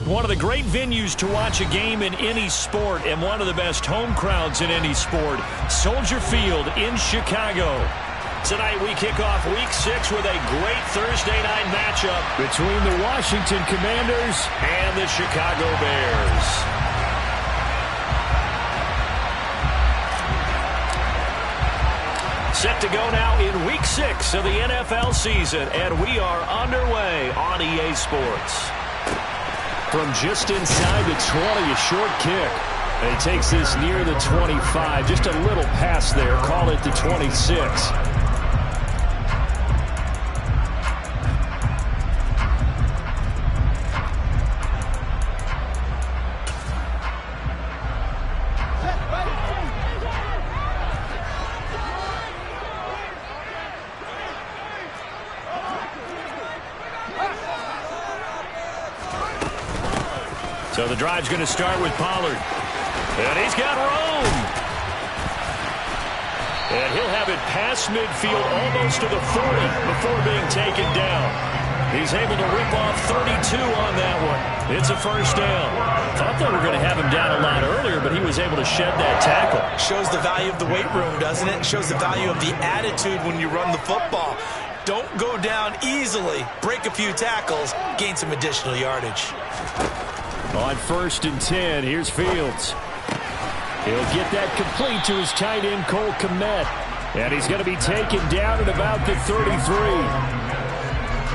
One of the great venues to watch a game in any sport and one of the best home crowds in any sport, Soldier Field in Chicago. Tonight we kick off Week 6 with a great Thursday night matchup between the Washington Commanders and the Chicago Bears. Set to go now in Week 6 of the NFL season, and we are underway on EA Sports. From just inside the 20, a short kick. And he takes this near the 25. Just a little pass there. Call it the 26. So the drive's going to start with Pollard. And he's got room. And he'll have it past midfield almost to the 40 before being taken down. He's able to rip off 32 on that one. It's a first down. Thought they were going to have him down a lot earlier, but he was able to shed that tackle. Shows the value of the weight room, doesn't it? Shows the value of the attitude when you run the football. Don't go down easily. Break a few tackles. Gain some additional yardage. On 1st and 10, here's Fields. He'll get that complete to his tight end, Cole Kmet. And he's going to be taken down at about the 33.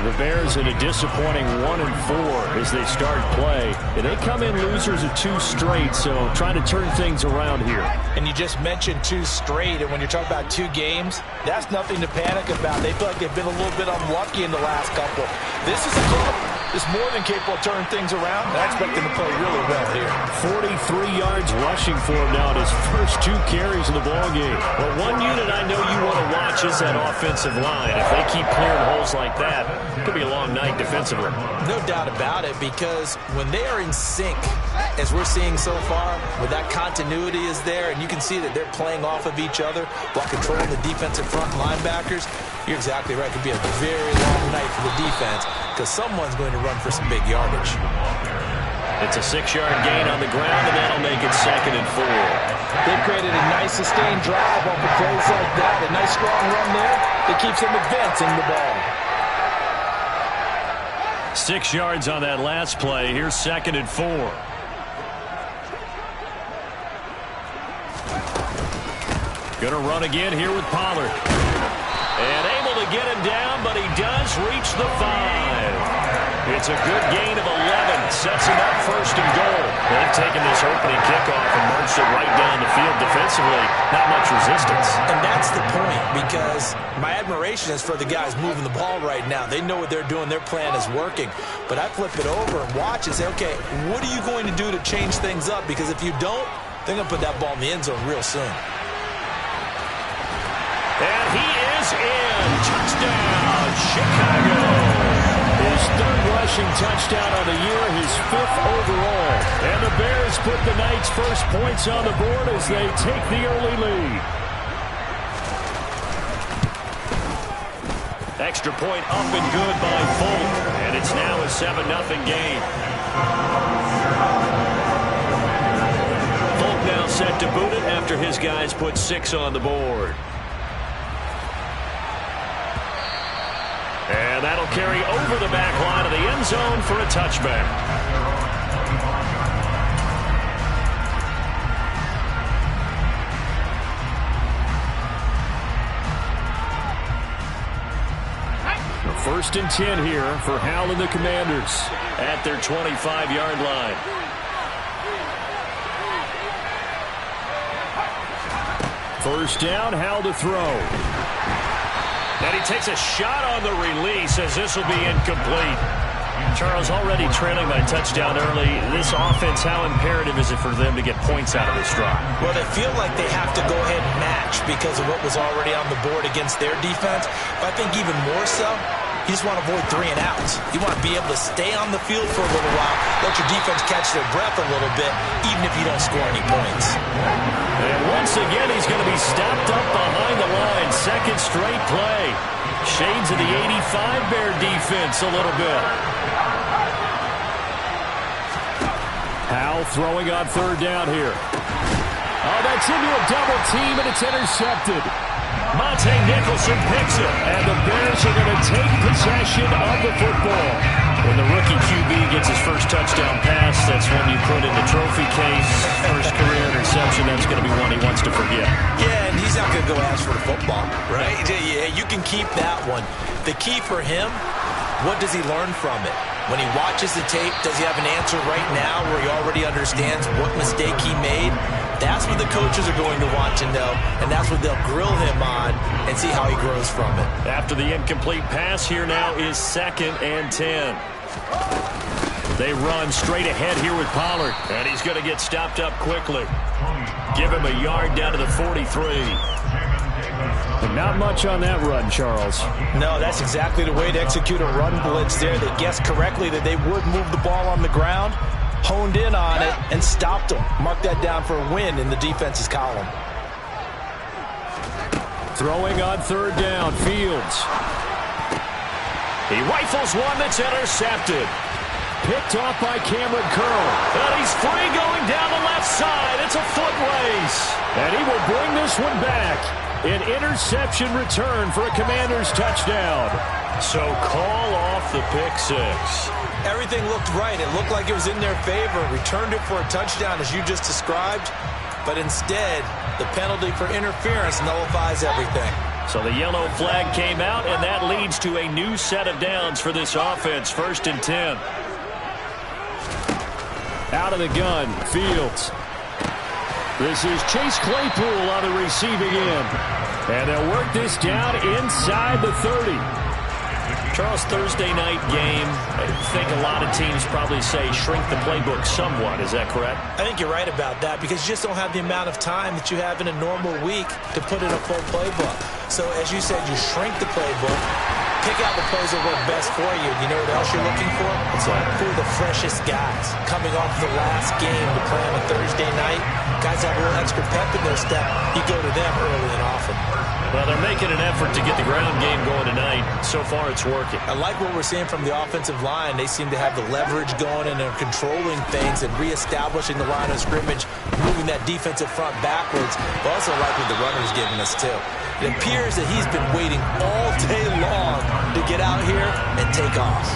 The Bears in a disappointing 1-4 as they start play. And they come in losers of 2 straight, so trying to turn things around here. And you just mentioned 2 straight, and when you're talking about 2 games, that's nothing to panic about. They feel like they've been a little bit unlucky in the last couple. This is a club that's more than capable of turning things around, and I expect them to play really well here. 43 yards rushing for him now in his first 2 carries in the ballgame. Well, one unit I know you want to watch is that offensive line. If they keep clearing holes like that, it could be a long night defensively. No doubt about it, because when they are in sync, as we're seeing so far, where that continuity is there, and you can see that they're playing off of each other while controlling the defensive front linebackers, you're exactly right. It could be a very long night for the defense because someone's going to run for some big yardage. It's a 6-yard gain on the ground, and that'll make it 2nd and 4. They created a nice sustained drive off of plays like that. A nice strong run there that keeps them advancing the ball. 6 yards on that last play. Here's 2nd and 4. Going to run again here with Pollard. And able to get him down, but he does reach the 5. It's a good gain of 11. Sets him up 1st and goal. They've taken this opening kickoff and marched it right down the field defensively. Not much resistance. And that's the point, because my admiration is for the guys moving the ball right now. They know what they're doing. Their plan is working. But I flip it over and watch and say, okay, what are you going to do to change things up? Because if you don't, they're going to put that ball in the end zone real soon. And he is in. Touchdown, Chicago. His 3rd rushing touchdown on the year, his 5th overall. And the Bears put the night's first points on the board as they take the early lead. Extra point up and good by Folk. And it's now a 7-0 game. Folk now set to boot it after his guys put 6 on the board. And that'll carry over the back line of the end zone for a touchback. First and 10 here for Howell and the Commanders at their 25-yard line. First down, Howell to throw. And he takes a shot on the release as this will be incomplete. Charles, already trailing by touchdown early. This offense, how imperative is it for them to get points out of this drive? Well, they feel like they have to go ahead and match because of what was already on the board against their defense. But I think even more so, you just want to avoid 3 and outs. You want to be able to stay on the field for a little while, let your defense catch their breath a little bit, even if you don't score any points. And once again, he's going to be stopped up behind the line. 2nd straight play. Shades of the 85 Bear defense a little bit. Hill throwing on third down here. Oh, that's into a double team, and it's intercepted. Monte Nicholson picks it, and the Bears are going to take possession of the football. When the rookie QB gets his first touchdown pass, that's one you put in the trophy case. First career interception, that's going to be one he wants to forget. Yeah, and he's not going to go ask for the football, right? Yeah, you can keep that one. The key for him, what does he learn from it? When he watches the tape, does he have an answer right now where he already understands what mistake he made? That's what the coaches are going to want to know, and that's what they'll grill him on and see how he grows from it. After the incomplete pass, here now is 2nd and 10. They run straight ahead here with Pollard, and he's going to get stopped up quickly. Give him a yard down to the 43. And not much on that run, Charles. No, that's exactly the way to execute a run blitz there. They guessed correctly that they would move the ball on the ground, honed in on it, and stopped them. Mark that down for a win in the defense's column. Throwing on third down, Fields. He rifles one that's intercepted. Picked off by Cameron Curl. And he's free going down the left side. It's a foot race. And he will bring this one back. An interception return for a Commanders touchdown. So call off the pick six. Everything looked right. It looked like it was in their favor. Returned it for a touchdown, as you just described. But instead, the penalty for interference nullifies everything. So the yellow flag came out, and that leads to a new set of downs for this offense. 1st and 10. Out of the gun, Fields. This is Chase Claypool on the receiving end. And they'll work this down inside the 30. Charles, Thursday night game, I think a lot of teams probably say shrink the playbook somewhat. Is that correct? I think you're right about that because you just don't have the amount of time that you have in a normal week to put in a full playbook. So as you said, you shrink the playbook, pick out the plays that work best for you. You know what else you're looking for? What's that? Who are the freshest guys coming off the last game to play on a Thursday night? Guys have a little extra pep in their step. You go to them early and often. Well, they're making an effort to get the ground game going tonight. So far, it's working. I like what we're seeing from the offensive line. They seem to have the leverage going and they're controlling things and reestablishing the line of scrimmage, moving that defensive front backwards. But also like what the runner's giving us, too. It appears that he's been waiting all day long to get out here and take off.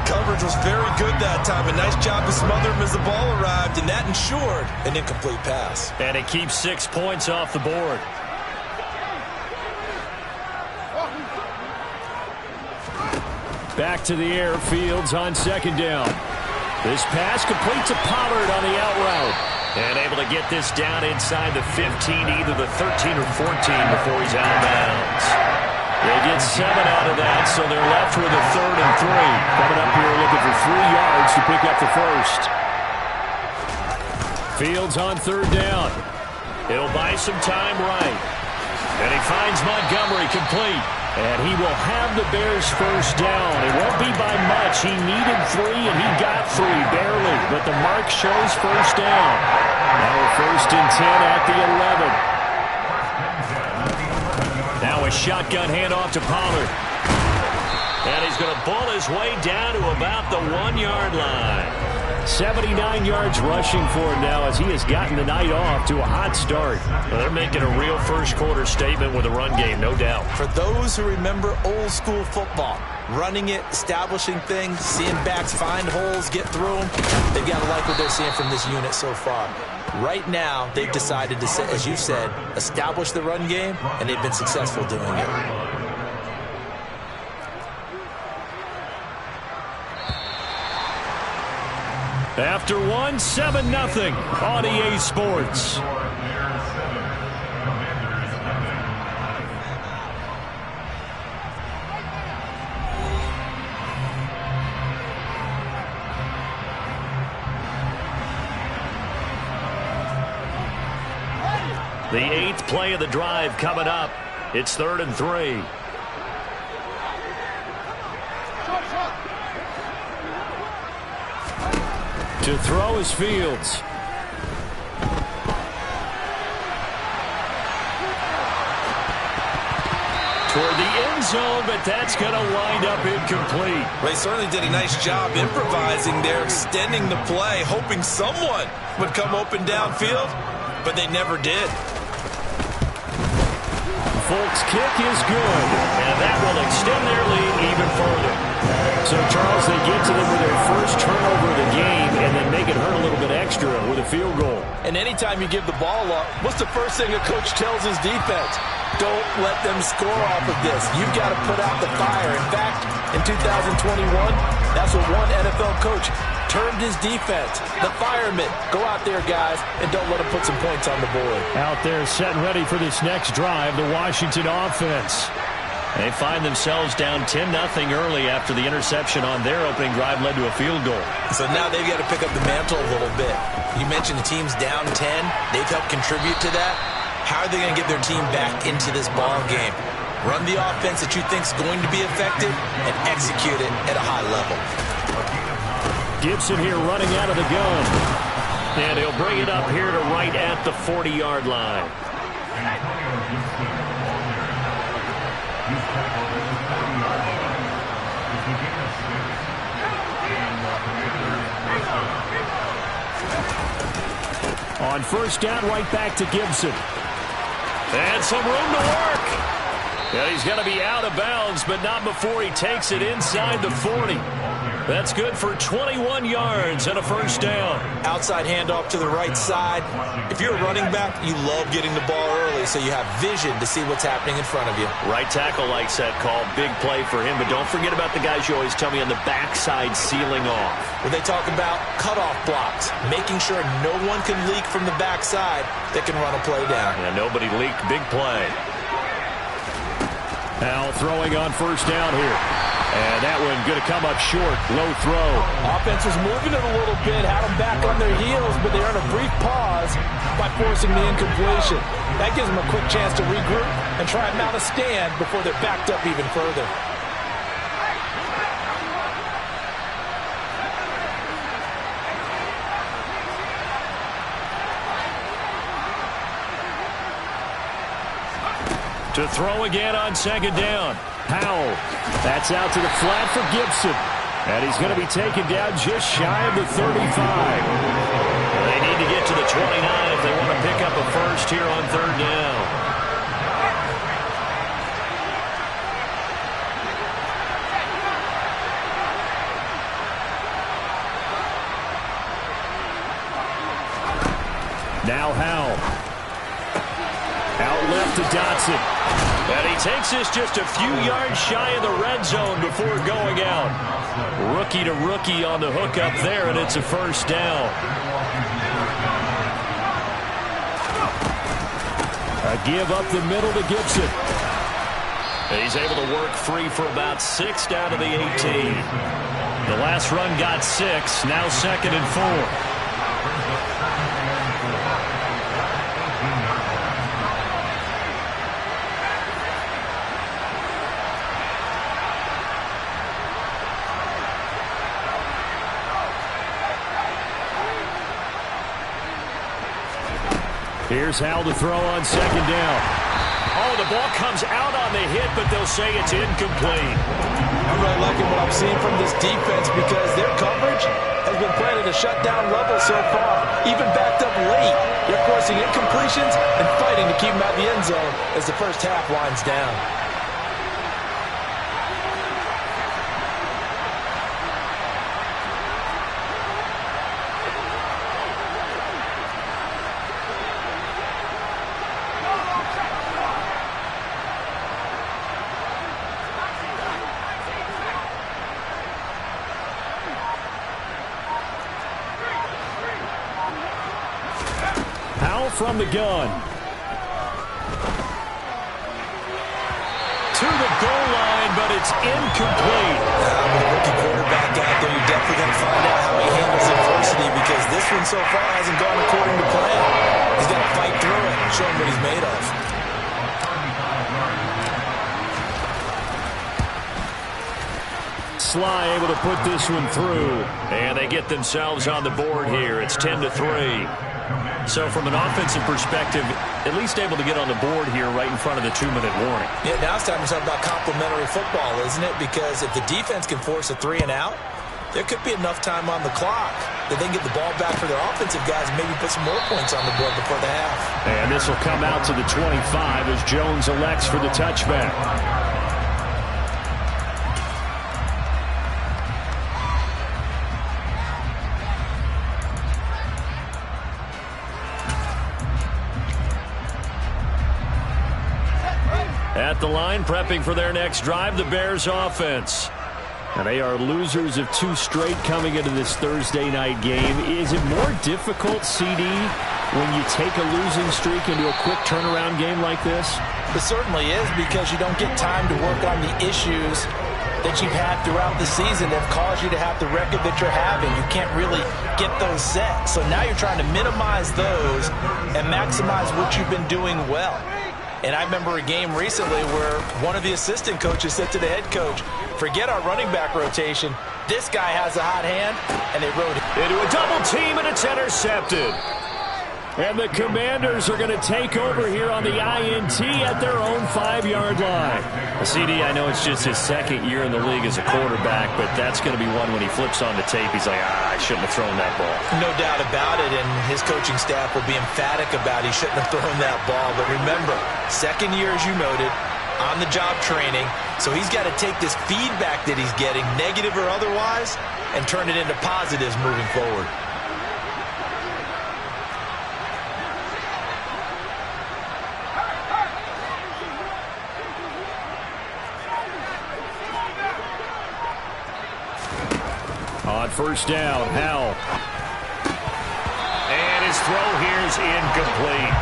Coverage was very good that time. A nice job to smother him as the ball arrived, and that ensured an incomplete pass. And it keeps 6 points off the board. Back to the air, Fields on 2nd down. This pass complete to Pollard on the out route. And able to get this down inside the 15, either the 13 or 14 before he's out of bounds. They get 7 out of that, so they're left with a 3rd and 3. Coming up here looking for 3 yards to pick up the first. Fields on 3rd down. He'll buy some time right. And he finds Montgomery complete. And he will have the Bears first down. It won't be by much. He needed 3, and he got 3, barely. But the mark shows first down. Now a 1st and 10 at the 11. Now a shotgun handoff to Pollard. And he's going to bull his way down to about the 1-yard line. 79 yards rushing for him now as he has gotten the night off to a hot start. Well, they're making a real first-quarter statement with a run game, no doubt. For those who remember old-school football, running it, establishing things, seeing backs find holes, get through them, they've got to like what they're seeing from this unit so far. Right now, they've decided to, as you said, establish the run game, and they've been successful doing it. After 1, 7-0 on EA Sports. The 8th play of the drive coming up. It's 3rd and 3. To throw is Fields. toward the end zone, but that's going to wind up incomplete. They certainly did a nice job improvising there, extending the play, hoping someone would come open downfield, but they never did. Folk's kick is good, and that will extend their lead even further. So, Charles, they get to them with their first turnover of the game and then make it hurt a little bit extra with a field goal. And anytime you give the ball up, what's the first thing a coach tells his defense? Don't let them score off of this. You've got to put out the fire. In fact, in 2021, that's what one NFL coach termed his defense, the firemen. Go out there, guys, and don't let them put some points on the board. Out there set and ready for this next drive, the Washington offense. They find themselves down 10-0 early after the interception on their opening drive led to a field goal. So now they've got to pick up the mantle a little bit. You mentioned the team's down 10. They've helped contribute to that. How are they going to get their team back into this ball game? Run the offense that you think is going to be effective and execute it at a high level. Gibson here running out of the gun. And he'll bring it up here to right at the 40-yard line. On first down, right back to Gibson. And some room to work. Yeah, he's going to be out of bounds, but not before he takes it inside the 40. That's good for 21 yards and a first down. Outside handoff to the right side. If you're a running back, you love getting the ball early so you have vision to see what's happening in front of you. Right tackle likes that call. Big play for him, but don't forget about the guys you always tell me on the backside sealing off. When they talk about cutoff blocks, making sure no one can leak from the backside that can run a play down. Yeah, nobody leaked. Big play. Now throwing on first down here. And that one going to come up short. Low throw. Offense was moving it a little bit, had them back on their heels, but they earned a brief pause by forcing the incompletion. That gives them a quick chance to regroup and try and mount a stand before they're backed up even further. To throw again on second down. Powell. That's out to the flat for Gibson. And he's going to be taken down just shy of the 35. They need to get to the 29 if they want to pick up a first here on third down. Now Howell. Out left to Dotson. And he takes this just a few yards shy of the red zone before going out. Rookie to rookie on the hook up there, and it's a first down. A give up the middle to Gibson. And he's able to work free for about 6 down to the 18. The last run got 6, now second and 4. Here's Howell to throw on second down. Oh, the ball comes out on the hit, but they'll say it's incomplete. I'm really liking what I'm seeing from this defense because their coverage has been playing at a shutdown level so far, even backed up late. They're forcing incompletions and fighting to keep them out of the end zone as the first half winds down. From the gun. To the goal line, but it's incomplete. With a rookie quarterback out there, you're definitely going to find out how he handles adversity because this one so far hasn't gone according to plan. He's got to fight through it and show him what he's made of. Sly able to put this one through. And they get themselves on the board here. It's 10-3. So from an offensive perspective, at least able to get on the board here right in front of the 2-minute warning. Yeah, now it's time to talk about complementary football, isn't it? Because if the defense can force a 3-and-out, there could be enough time on the clock that they can get the ball back for their offensive guys and maybe put some more points on the board before the half. And this will come out to the 25 as Jones elects for the touchback. At the line, prepping for their next drive, the Bears offense. And they are losers of 2 straight coming into this Thursday night game. Is it more difficult, CD, when you take a losing streak into a quick turnaround game like this? It certainly is, because you don't get time to work on the issues that you've had throughout the season that have caused you to have the record that you're having. You can't really get those set. So now you're trying to minimize those and maximize what you've been doing well. And I remember a game recently where one of the assistant coaches said to the head coach, forget our running back rotation. This guy has a hot hand, and they rode into a double team, and it's intercepted. And the Commanders are going to take over here on the INT at their own 5-yard line. CD, I know it's just his second year in the league as a quarterback, but that's going to be one when he flips on the tape, he's like, I shouldn't have thrown that ball. No doubt about it, and his coaching staff will be emphatic about he shouldn't have thrown that ball. But remember, second year, as you noted, on-the-job training, so he's got to take this feedback that he's getting, negative or otherwise, and turn it into positives moving forward. On first down, Howell. And his throw here is incomplete.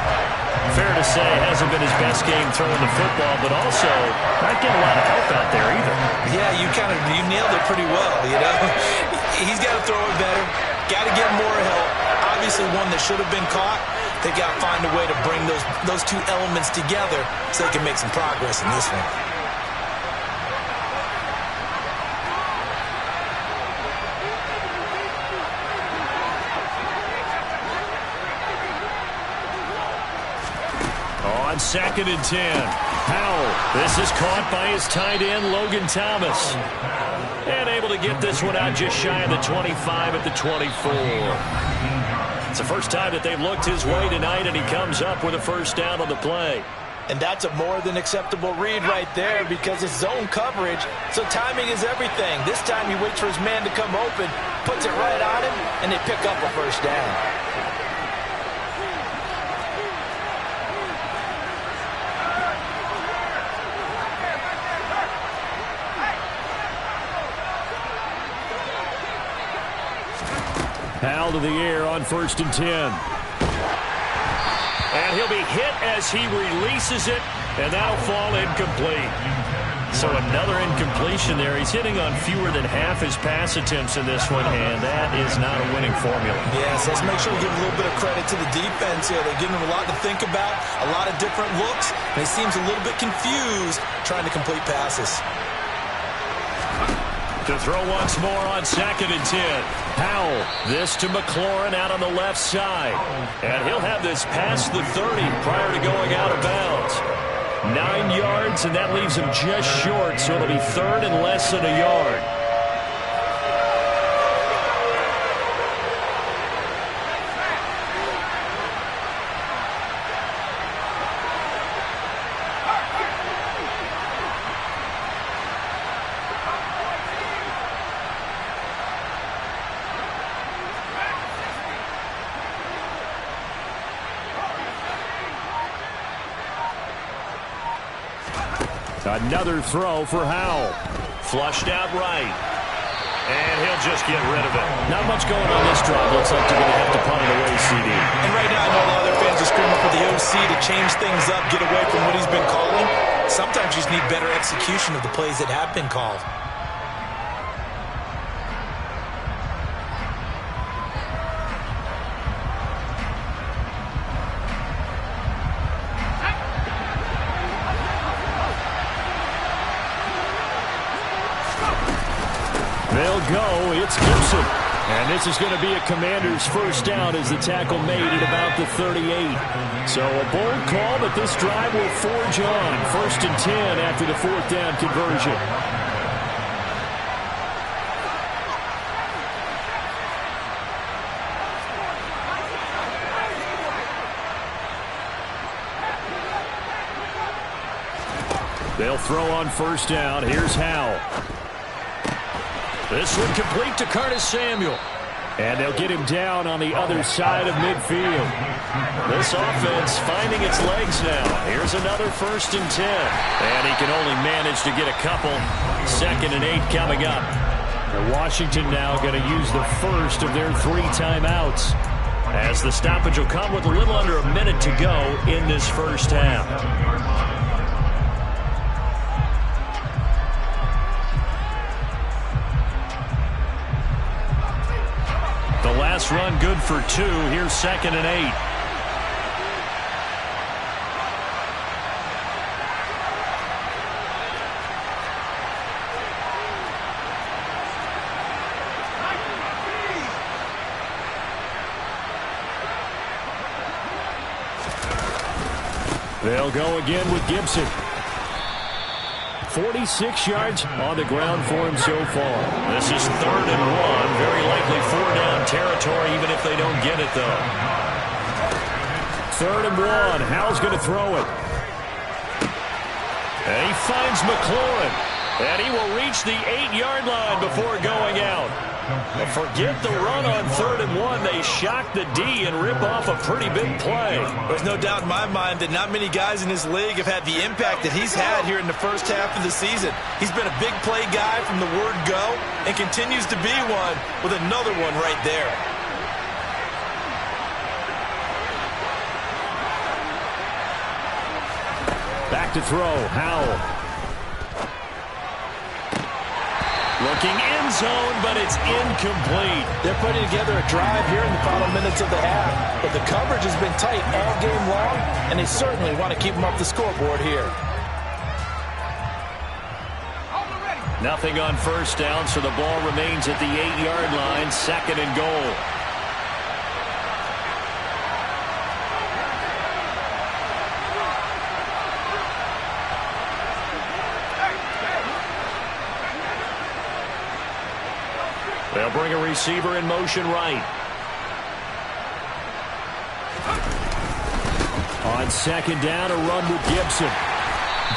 Fair to say, hasn't been his best game throwing the football, but also not getting a lot of help out there either. Yeah, you nailed it pretty well, you know. He's got to throw it better, got to get more help. Obviously one that should have been caught. They got to find a way to bring those two elements together so they can make some progress in this one. On 2nd and 10, Howell. This is caught by his tight end, Logan Thomas. And able to get this one out just shy of the 25 at the 24. It's the first time that they've looked his way tonight, and he comes up with a first down on the play. And that's a more than acceptable read right there, because it's zone coverage, so timing is everything. This time he waits for his man to come open, puts it right on him, and they pick up a first down. Howell to the air on 1st and 10. And he'll be hit as he releases it, and that'll fall incomplete. So another incompletion there. He's hitting on fewer than half his pass attempts in this one, and that is not a winning formula. Yes, let's make sure we give a little bit of credit to the defense here. They're giving him a lot to think about, a lot of different looks, and he seems a little bit confused trying to complete passes. To throw once more on 2nd and 10. Howell, this to McLaurin out on the left side. And he'll have this past the 30 prior to going out of bounds. 9 yards, and that leaves him just short, so it'll be 3rd and less than a yard. Another throw for Howell. Flushed out right. And he'll just get rid of it. Not much going on this drive. Looks like they're going to have to punt it away, CD. And right now, I know a lot of their fans are screaming for the OC to change things up, get away from what he's been calling. Sometimes you just need better execution of the plays that have been called. go. It's Gibson. And this is going to be a Commander's first down as the tackle made at about the 38. So a bold call, but this drive will forge on. 1st and 10 after the 4th down conversion. They'll throw on 1st down. Here's Howell. This one complete to Curtis Samuel. And they'll get him down on the other side of midfield. This offense finding its legs now. Here's another 1st and 10. And he can only manage to get a couple. 2nd and 8 coming up. And Washington now going to use the first of their 3 timeouts, as the stoppage will come with a little under a minute to go in this first half. Last run good for 2. Here's 2nd and 8. They'll go again with Gibson. 46 yards on the ground for him so far. This is 3rd and 1. Very likely 4-down territory, even if they don't get it, though. 3rd and 1. Howell's going to throw it. And he finds McLaurin. And he will reach the 8-yard line before going out. But forget the run on 3rd and 1. They shock the D and rip off a pretty big play. There's no doubt in my mind that not many guys in this league have had the impact that he's had here in the first half of the season. He's been a big play guy from the word go and continues to be one with another one right there. Back to throw, Howell. Looking end zone, but it's incomplete. They're putting together a drive here in the final minutes of the half, but the coverage has been tight all game long, and they certainly want to keep them up the scoreboard here. Nothing on 1st down, so the ball remains at the 8-yard line. 2nd and goal. They'll bring a receiver in motion right. On 2nd down, a run with Gibson.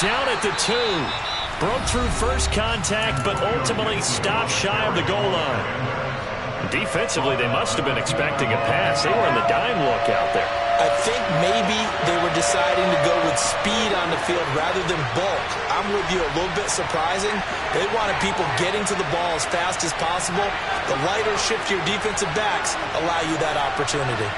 Down at the 2. Broke through first contact, but ultimately stopped shy of the goal line. Defensively, they must have been expecting a pass. They were in the dime look out there. I think maybe they were deciding to go with speed on the field rather than bulk. I'm with you, a little bit surprising. They wanted people getting to the ball as fast as possible. The lighter, shiftier defensive backs allow you that opportunity.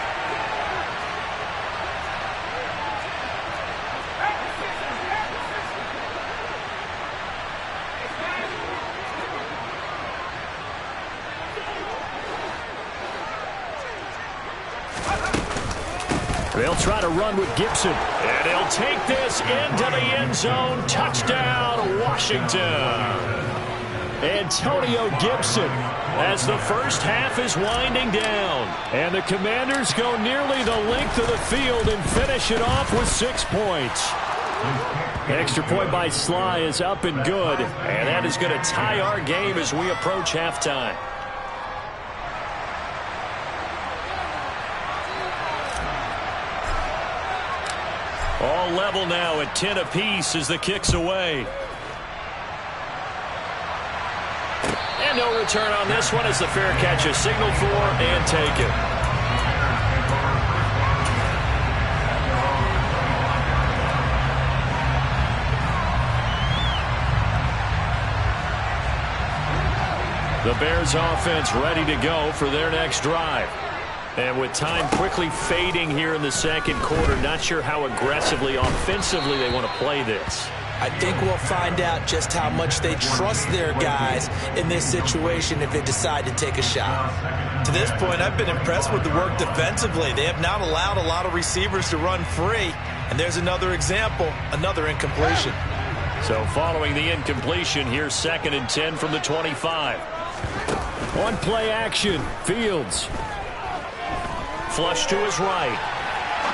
They'll try to run with Gibson. And he'll take this into the end zone. Touchdown, Washington. Antonio Gibson as the first half is winding down. And the Commanders go nearly the length of the field and finish it off with 6 points. Extra point by Sly is up and good. And that is going to tie our game as we approach halftime. All level now at 10 apiece as the kick's away. And no return on this one as the fair catch is signaled for and taken. The Bears offense ready to go for their next drive. And with time quickly fading here in the 2nd quarter, not sure how aggressively, offensively they want to play this. I think we'll find out just how much they trust their guys in this situation if they decide to take a shot. To this point, I've been impressed with the work defensively. They have not allowed a lot of receivers to run free. And there's another example, another incompletion. So following the incompletion, here's 2nd and 10 from the 25. On play action, Fields. Flush to his right.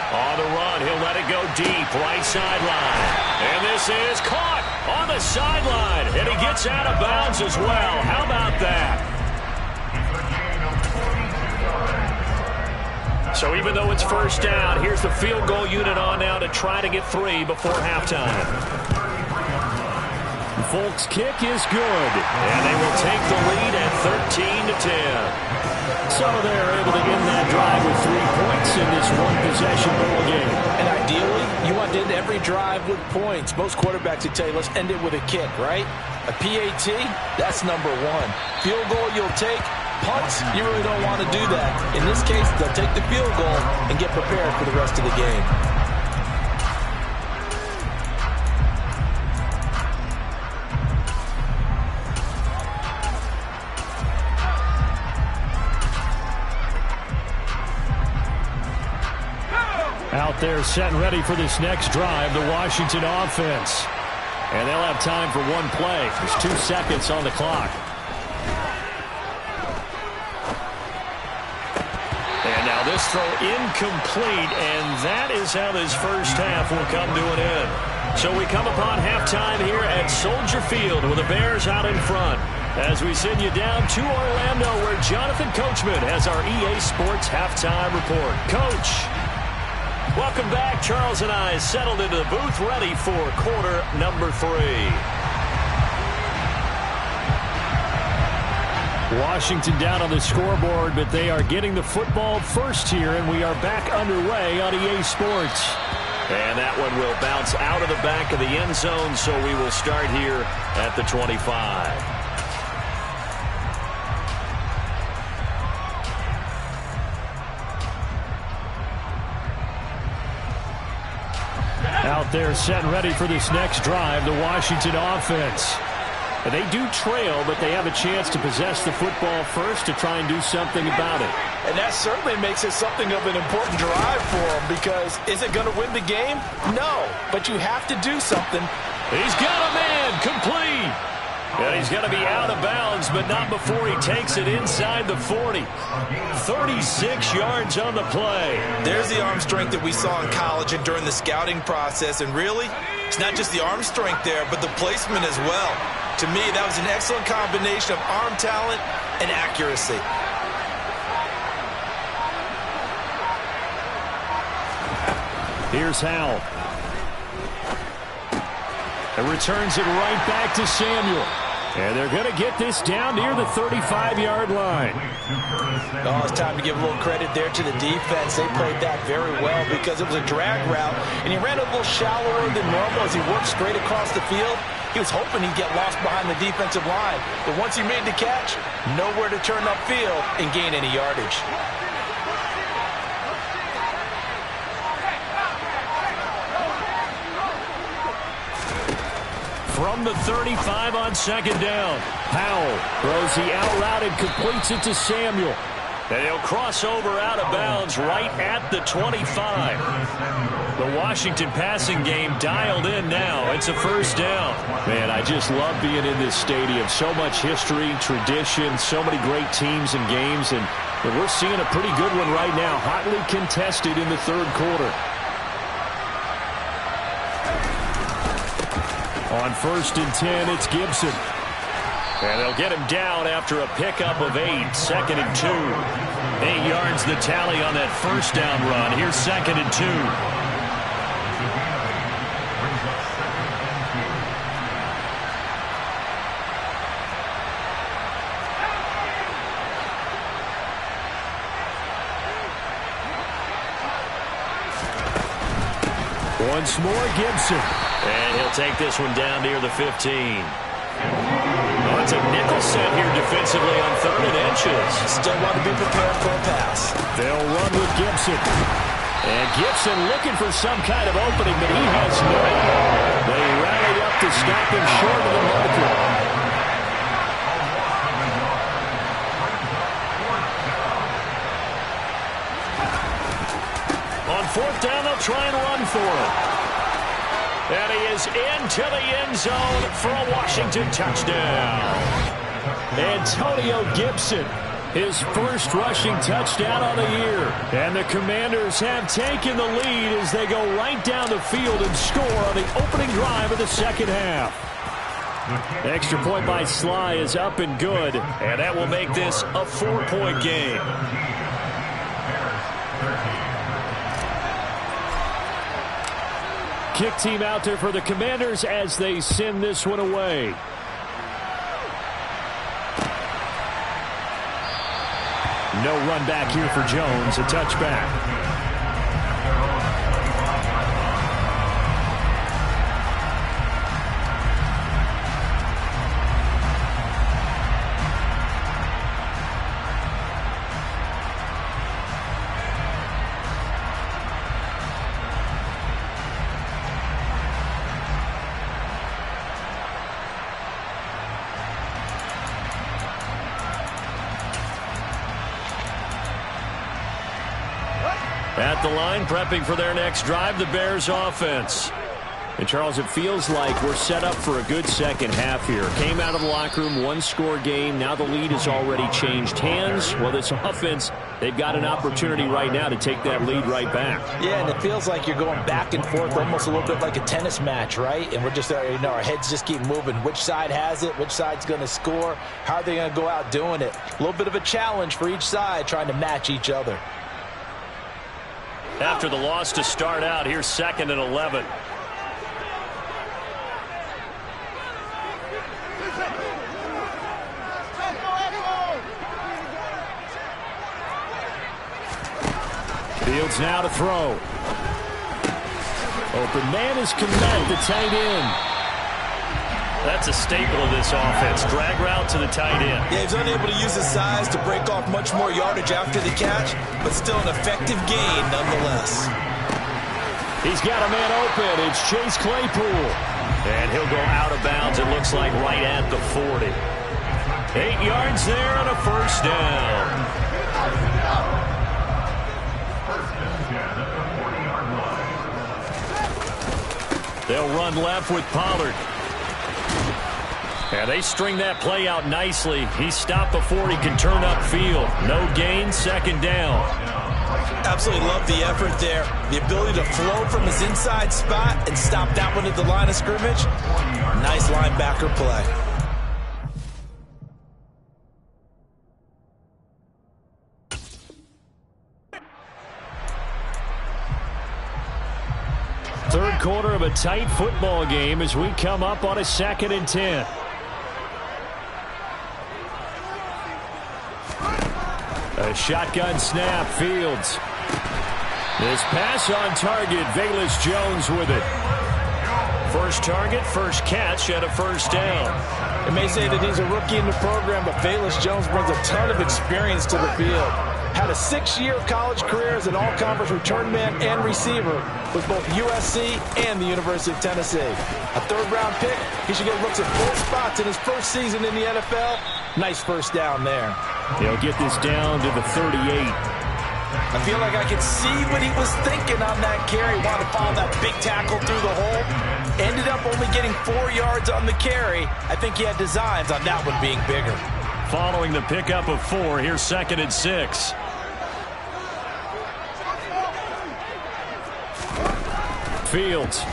On the run, he'll let it go deep, right sideline. And this is caught on the sideline. And he gets out of bounds as well. How about that? So even though it's first down, here's the field goal unit on now to try to get 3 before halftime. Folk's kick is good, and they will take the lead at 13-10. So they're able to end that drive with 3 points in this one-possession ball game. And ideally, you want to end every drive with points. Most quarterbacks would tell you, let's end it with a kick, right? A PAT, that's number 1. Field goal you'll take. Punts, you really don't want to do that. In this case, they'll take the field goal and get prepared for the rest of the game. Out there set and ready for this next drive, the Washington offense. And they'll have time for one play. There's 2 seconds on the clock. And now this throw incomplete, and that is how this first half will come to an end. So we come upon halftime here at Soldier Field with the Bears out in front. As we send you down to Orlando, where Jonathan Coachman has our EA Sports halftime report. Coach. Welcome back. Charles and I settled into the booth, ready for quarter number 3. Washington down on the scoreboard, but they are getting the football first here, and we are back underway on EA Sports. And that one will bounce out of the back of the end zone, so we will start here at the 25. Out there set and ready for this next drive, the Washington offense. And they do trail, but they have a chance to possess the football first to try and do something about it. And that certainly makes it something of an important drive for them, because is it going to win the game? No, but you have to do something. He's got a man, complete. And he's going to be out of bounds, but not before he takes it inside the 40. 36 yards on the play. There's the arm strength that we saw in college and during the scouting process. And really, it's not just the arm strength there, but the placement as well. To me, that was an excellent combination of arm talent and accuracy. Here's Howell. And returns it right back to Samuel. And they're going to get this down near the 35-yard line. Oh, it's time to give a little credit there to the defense. They played that very well because it was a drag route, and he ran a little shallower than normal as he worked straight across the field. He was hoping he'd get lost behind the defensive line. But once he made the catch, nowhere to turn upfield and gain any yardage. From the 35 on second down, Powell throws the out route and completes it to Samuel. And he'll cross over out of bounds right at the 25. The Washington passing game dialed in now. It's a first down. Man, I just love being in this stadium. So much history, tradition, so many great teams and games. And we're seeing a pretty good one right now, hotly contested in the third quarter. On 1st and 10, it's Gibson. And they'll get him down after a pickup of 8. 2nd and 2. 8 yards the tally on that first down run. Here's 2nd and 2. Once more, Gibson. And he'll take this one down near the 15. Oh, it's a nickel set here defensively on 3rd and inches. Still want to be prepared for a pass. They'll run with Gibson. And Gibson looking for some kind of opening, but he has none. They rallied up to stop him short of the marker. On 4th down, they'll try and run for it. And he is into the end zone for a Washington touchdown. Antonio Gibson, his first rushing touchdown on the year. And the Commanders have taken the lead as they go right down the field and score on the opening drive of the second half. Extra point by Sly is up and good, and that will make this a 4-point game. Kick team out there for the Commanders as they send this one away. No run back here for Jones, a touchback. At the line, prepping for their next drive, the Bears offense. And, Charles, it feels like we're set up for a good second half here. Came out of the locker room, one-score game. Now the lead has already changed hands. Well, this offense, they've got an opportunity right now to take that lead right back. Yeah, and it feels like you're going back and forth almost a little bit like a tennis match, right? And we're just, our heads just keep moving. Which side has it? Which side's going to score? How are they going to go out doing it? A little bit of a challenge for each side trying to match each other. After the loss to start out, here's 2nd and 11. Fields now to throw. Open man is Komet, the tight end. That's a staple of this offense. Drag route to the tight end. Yeah, he's unable to use his size to break off much more yardage after the catch, but still an effective gain nonetheless. He's got a man open. It's Chase Claypool. And he'll go out of bounds, it looks like, right at the 40. 8 yards there and a first down. They'll run left with Pollard. And they string that play out nicely. He stopped before he can turn upfield. No gain, 2nd down. Absolutely love the effort there. The ability to flow from his inside spot and stop that one at the line of scrimmage. Nice linebacker play. Third quarter of a tight football game as we come up on a 2nd and 10. A shotgun snap, Fields. This pass on target, Velus Jones with it. First target, first catch, and a first down. It may say that he's a rookie in the program, but Velus Jones brings a ton of experience to the field. Had a 6-year college career as an all-conference return man and receiver with both USC and the University of Tennessee. A 3rd-round pick, he should get looks at 4 spots in his first season in the NFL. Nice first down there. He'll get this down to the 38. I feel like I could see what he was thinking on that carry. Wanted to follow that big tackle through the hole. Ended up only getting 4 yards on the carry. I think he had designs on that one being bigger. Following the pickup of 4, here's 2nd and 6. Fields.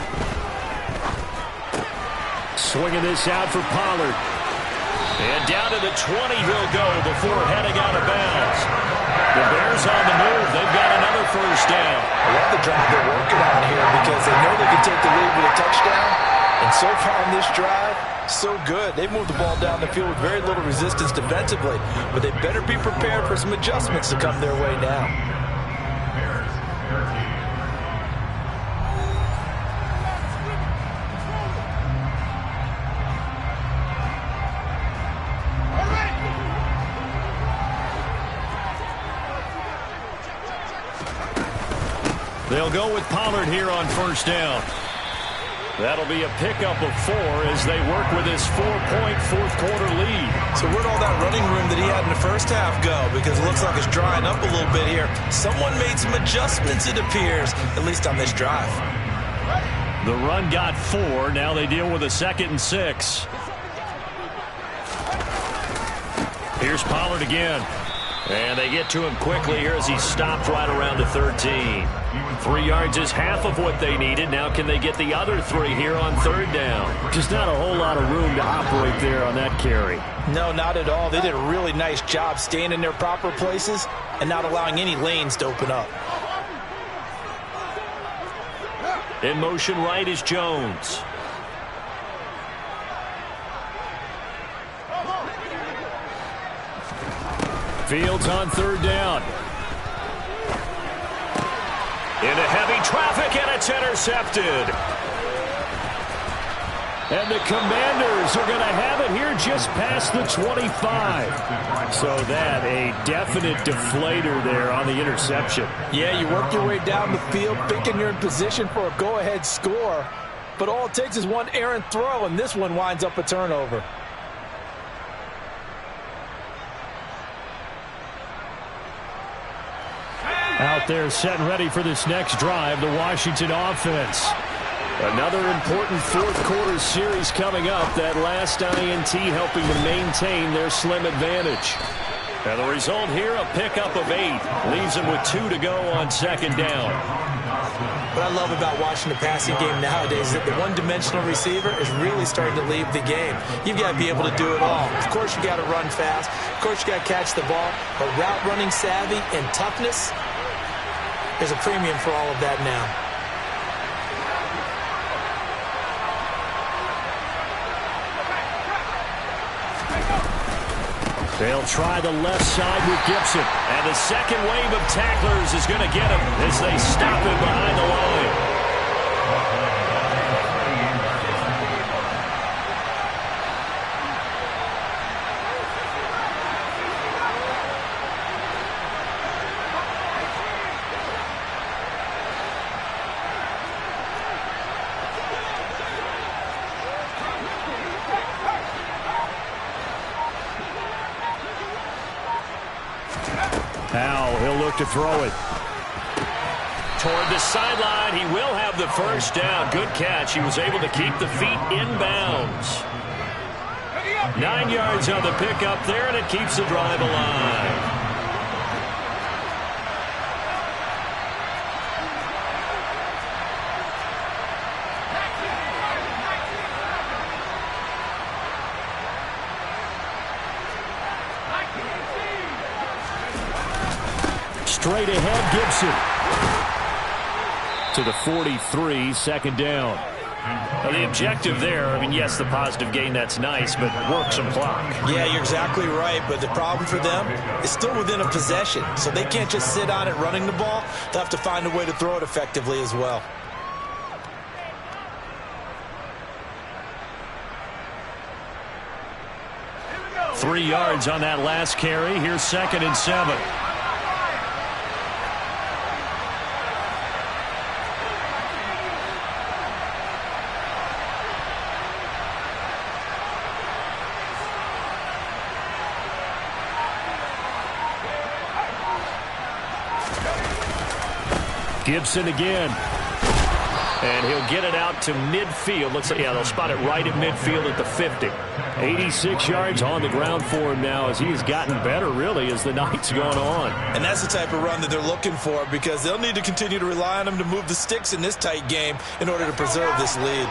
Swinging this out for Pollard. And down to the 20 he'll go before heading out of bounds. The Bears on the move. They've got another first down. I love the drive they're working on here because they know they can take the lead with a touchdown. And so far on this drive, so good. They moved the ball down the field with very little resistance defensively. But they better be prepared for some adjustments to come their way now. They'll go with Pollard here on first down. That'll be a pickup of 4 as they work with this 4-point fourth-quarter lead. So where'd all that running room that he had in the first half go? Because it looks like it's drying up a little bit here. Someone made some adjustments, it appears, at least on this drive. The run got 4. Now they deal with a 2nd and 6. Here's Pollard again. And they get to him quickly here as he stopped right around the 13. 3 yards is half of what they needed. Now can they get the other 3 here on 3rd down? Just not a whole lot of room to operate there on that carry. No, not at all. They did a really nice job staying in their proper places and not allowing any lanes to open up. In motion right is Jones. Fields on 3rd down. Into heavy traffic, and it's intercepted. And the Commanders are going to have it here just past the 25. So that a definite deflator there on the interception. Yeah, you work your way down the field thinking you're in position for a go-ahead score. But all it takes is one errant throw, and this one winds up a turnover. Out there set and ready for this next drive, the Washington offense. Another important fourth-quarter series coming up. That last INT helping to maintain their slim advantage. And the result here, a pickup of 8. Leaves them with 2 to go on 2nd down. What I love about watching the passing game nowadays is that the one-dimensional receiver is really starting to leave the game. You've got to be able to do it all. Of course, you got to run fast. Of course, you got to catch the ball. But route running savvy and toughness, there's a premium for all of that now. They'll try the left side with Gibson. And the second wave of tacklers is going to get him as they stop him behind the line. Now he'll look to throw it. Toward the sideline, he will have the first down. Good catch. He was able to keep the feet in bounds. 9 yards on the pickup there, and it keeps the drive alive. Straight ahead, Gibson. To the 43, 2nd down. Now the objective there, I mean, yes, the positive gain, that's nice, but work some clock. Yeah, you're exactly right, but the problem for them is still within a possession, so they can't just sit on it running the ball. They'll have to find a way to throw it effectively as well. Three yards on that last carry. Here's 2nd and 7. Gibson again. And he'll get it out to midfield. Looks like, yeah, they'll spot it right at midfield at the 50. 86 yards on the ground for him now as he has gotten better, really, as the night's gone on. And that's the type of run that they're looking for because they'll need to continue to rely on him to move the sticks in this tight game in order to preserve this lead.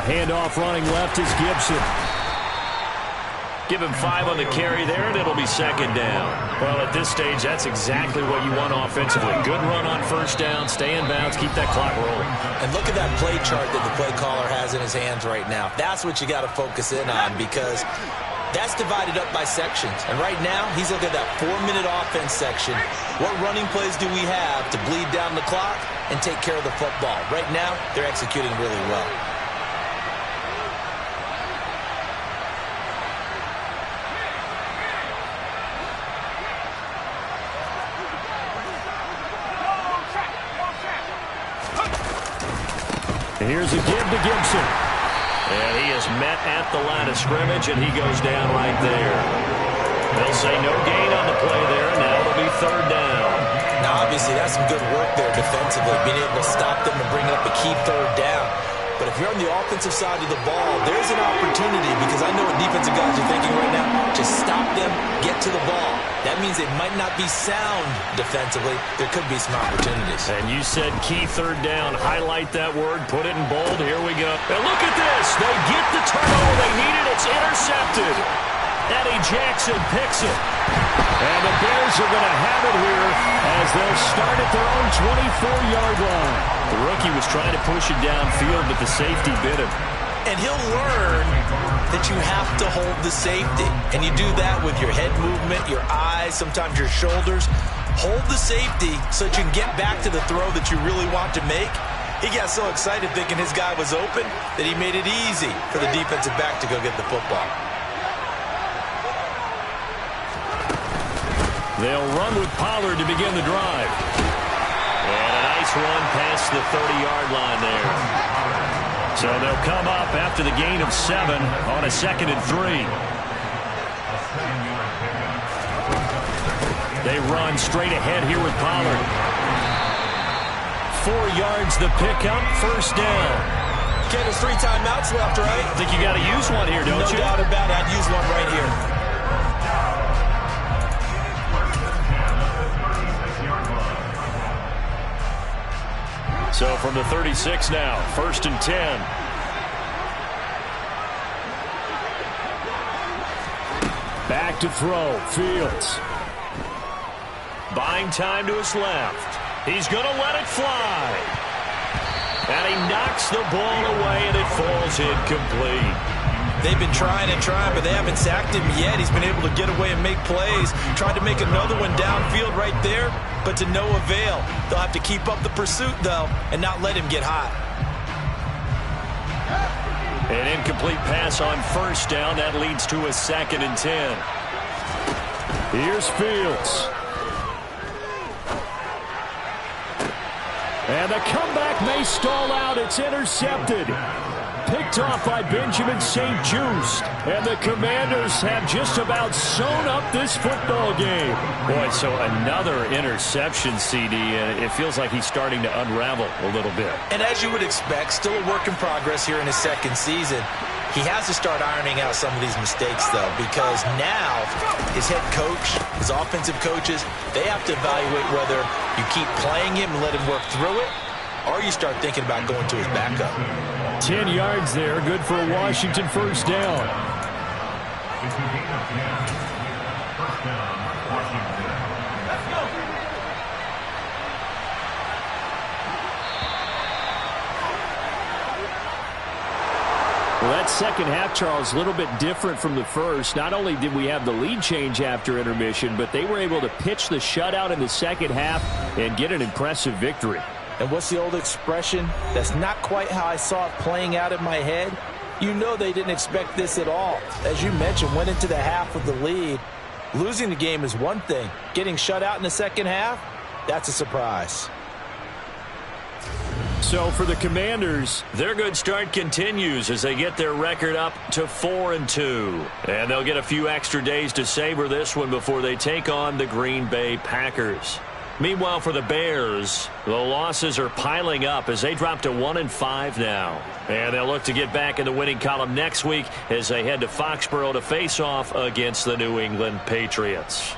Handoff running left is Gibson. Give him 5 on the carry there, and it'll be 2nd down. Well, at this stage, that's exactly what you want offensively. Good run on 1st down, stay in bounds, keep that clock rolling. And look at that play chart that the play caller has in his hands right now. That's what you got to focus in on because that's divided up by sections. And right now, he's looking at that 4-minute offense section. What running plays do we have to bleed down the clock and take care of the football? Right now, they're executing really well. here's a give to Gibson. And he is met at the line of scrimmage, and he goes down right there. They'll say no gain on the play there. Now it'll be third down. Now, obviously, that's some good work there defensively, being able to stop them and bring up a key third down. But if you're on the offensive side of the ball, there's an opportunity, because I know what defensive guys are thinking right now. Just stop them, get to the ball. That means they might not be sound defensively. There could be some opportunities. And you said key third down. Highlight that word. Put it in bold. Here we go. And look at this. They get the turnover they needed. It's intercepted. Eddie Jackson picks it. And the Bears are going to have it here as they'll start at their own 24-yard line. The rookie was trying to push it downfield, but the safety bit him. And he'll learn that you have to hold the safety. And you do that with your head movement, your eyes, sometimes your shoulders. Hold the safety so that you can get back to the throw that you really want to make. He got so excited thinking his guy was open that he made it easy for the defensive back to go get the football. They'll run with Pollard to begin the drive. And a nice run past the 30-yard line there. So they'll come up after the gain of 7 on a 2nd and 3. They run straight ahead here with Pollard. 4 yards the pickup, first down. Ken, there's 3 timeouts left, right? I think you got to use one here, don't you? No doubt about it. I'd use one right here. So from the 36 now, 1st and 10. Back to throw, Fields. Buying time to his left. He's going to let it fly. And he knocks the ball away, and it falls incomplete. They've been trying and trying, but they haven't sacked him yet. He's been able to get away and make plays. Tried to make another one downfield right there, but to no avail. They'll have to keep up the pursuit, though, and not let him get hot. An incomplete pass on first down. That leads to a 2nd and 10. Here's Fields. And the comeback may stall out. It's intercepted. Picked off by Benjamin St. Just. And the Commanders have just about sewn up this football game. Boy, so another interception, CD, and it feels like he's starting to unravel a little bit. And as you would expect, still a work in progress here in his 2nd season. He has to start ironing out some of these mistakes, though, because now his head coach, his offensive coaches, they have to evaluate whether you keep playing him and let him work through it, or you start thinking about going to his backup. 10 yards there, good for a Washington first down. Well, that second half, Charles, a little bit different from the first. Not only did we have the lead change after intermission, but they were able to pitch the shutout in the second half and get an impressive victory. And what's the old expression? That's not quite how I saw it playing out in my head. You know they didn't expect this at all. As you mentioned, went into the half with the lead. Losing the game is one thing. Getting shut out in the second half, that's a surprise. So for the Commanders, their good start continues as they get their record up to 4-2. And they'll get a few extra days to savor this one before they take on the Green Bay Packers. Meanwhile, for the Bears, the losses are piling up as they drop to 1-5 now. And they'll look to get back in the winning column next week as they head to Foxborough to face off against the New England Patriots.